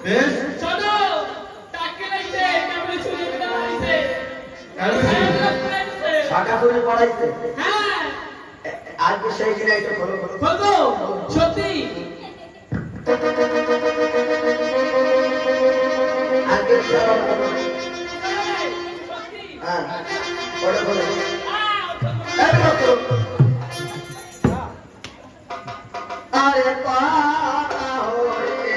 বেশ চলো টাকে লাইছে কেমন চুরি পড়াইছে শাখা করে পড়াইছে। হ্যাঁ আজকে সেই কিনা এটা খোলো খোলো বলবো সত্যি আজকে সত্যি হ্যাঁ ওটা খোলো আরে পাতা হইতে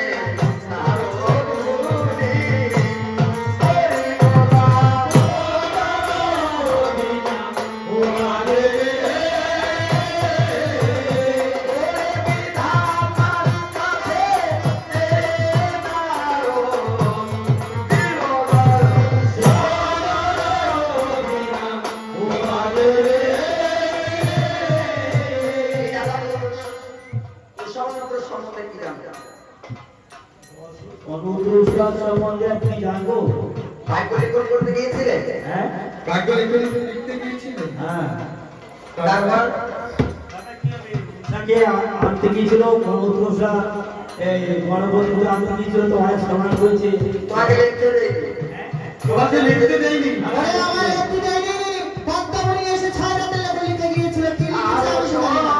অনুপ্রসাদ সম্বন্ধে আপনি জানবো? ভাগ্য রেকর্ড করতে গিয়েছিলেন? হ্যাঁ ভাগ্য লিখতে গিয়েছিলেন? হ্যাঁ তারপর তাকে আনতে গিয়েছিল অনুপ্রসাদ, এই গণপতি আনতে গিয়েছিল, তো অনেক সময় করেছে। তোমাকে লিখতে দেয়নি? তোমাকে লিখতে দেয়নি? আরে আমার একটু দেয়নি, পদ্মাবনী এসে ছায়াতে লেখা লিখে গিয়েছিল, কি লিখেছে আমি শুনি না।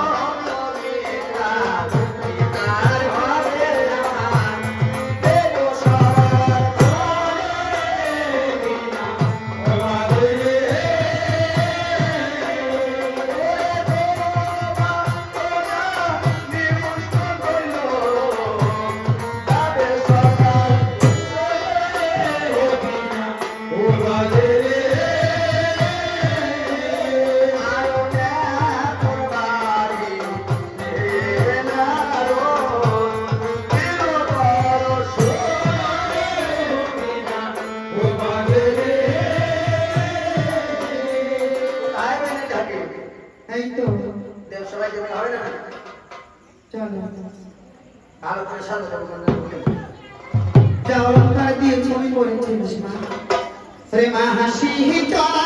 এই তো সবাই যেমন হবে না চলো ভালো করে সাথে যা অলঙ্কার দিয়েছি আমি পড়েছি মা। রে মা হাসি চলো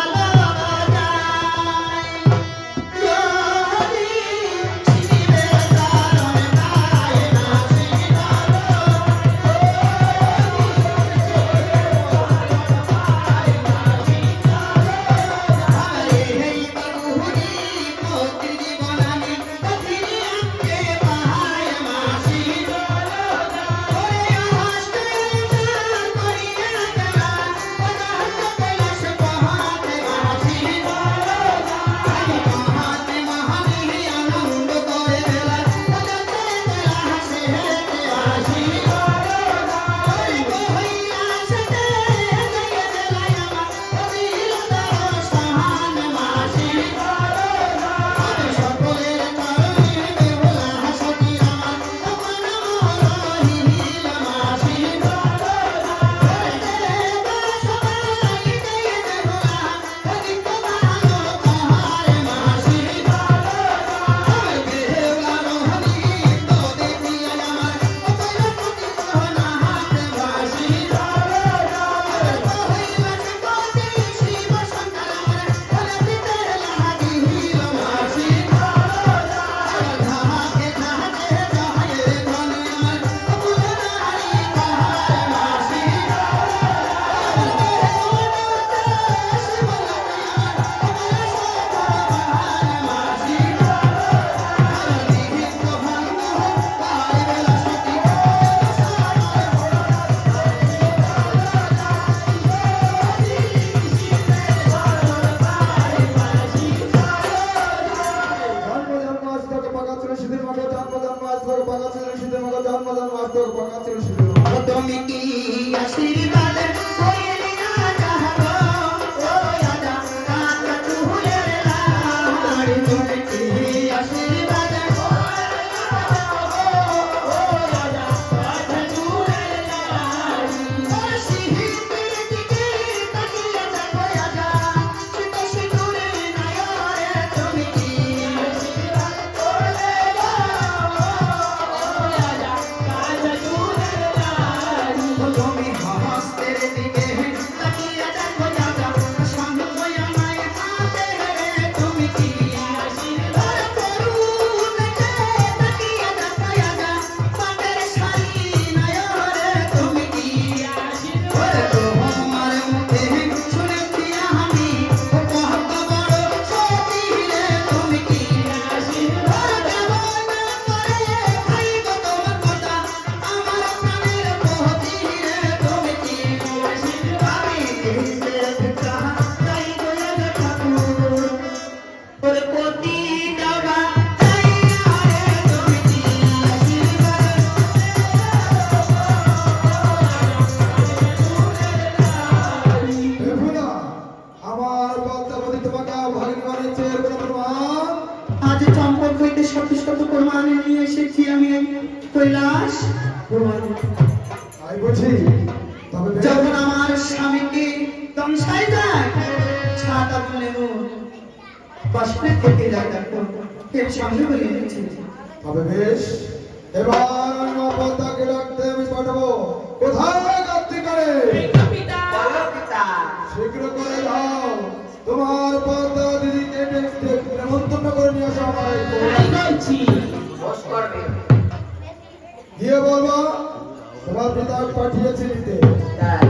তুমি কি আশীর্বাদ কইলি না চাহবো ও রাজা কাঁচা চুলের লাল তুমি কি আশীর্বাদ কইলি না চাহবো ও রাজা কাঁচা চুলের লাল সিহিতের দিকে তাকিয়ে দেখো রাজা শীত সিঁদুরে নয়নে তুমি কি আশীর্বাদ করলে গো ও রাজা কাঁচা চুলের লাল তুমি মাস প্রমাণ তাই বুঝি তবে বেশ। যখন আমার স্বামীকে দমসাই যায় ছাতা বলে বাসনে থেকে যায় দেখো এর সঙ্গে বলে এনেছি তবে বেশ এবার নবতাকে ডাকতে আমি পাঠাবো কোথায় কার্তিক করে এই তো পিতা বলো পিতা শীঘ্র করে যাও তোমার পদ্মা দিদিকে ডেকে নেমন্তন্ন করে নিয়ে আসো আমায় তাই বলছি বস করবে গিয়ে বলবো তোমার পিতা পাঠিয়েছে নিতে তাই